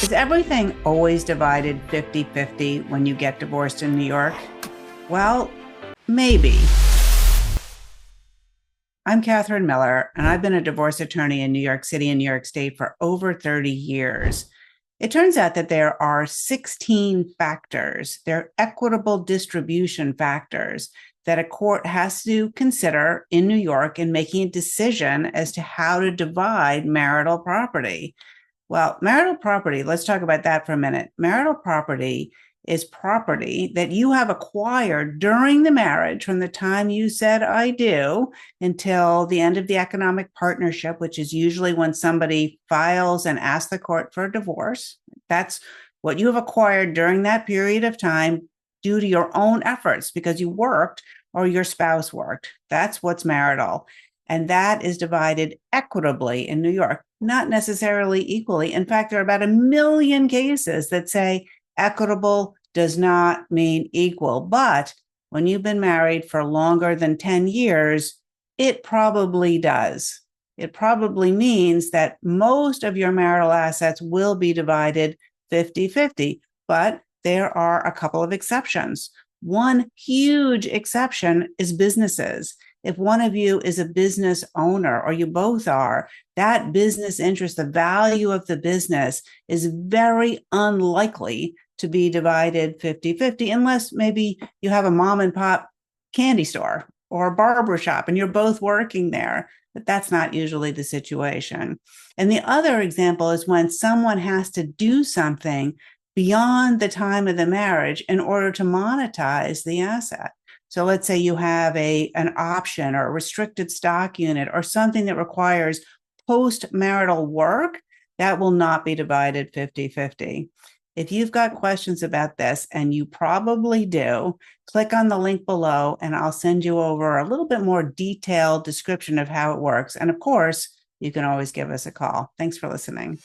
Is everything always divided 50-50 when you get divorced in New York? Well, maybe. I'm Katherine Miller, and I've been a divorce attorney in New York City and New York State for over 30 years. It turns out that there are 16 factors, they're equitable distribution factors that a court has to consider in New York in making a decision as to how to divide marital property. Well, marital property, let's talk about that for a minute. Marital property is property that you have acquired during the marriage from the time you said I do until the end of the economic partnership, which is usually when somebody files and asks the court for a divorce. That's what you have acquired during that period of time due to your own efforts because you worked or your spouse worked. That's what's marital. And that is divided equitably in New York, not necessarily equally. In fact, there are about 1 million cases that say equitable does not mean equal. But when you've been married for longer than 10 years, it probably does. It probably means that most of your marital assets will be divided 50-50, but there are a couple of exceptions. One huge exception is businesses. If one of you is a business owner or you both are, that business interest, the value of the business is very unlikely to be divided 50-50 unless maybe you have a mom and pop candy store or a barber shop and you're both working there. But that's not usually the situation. And the other example is when someone has to do something beyond the time of the marriage in order to monetize the asset. So let's say you have an option or a restricted stock unit or something that requires post-marital work, that will not be divided 50-50. If you've got questions about this, and you probably do, click on the link below and I'll send you over a little bit more detailed description of how it works. And of course, you can always give us a call. Thanks for listening.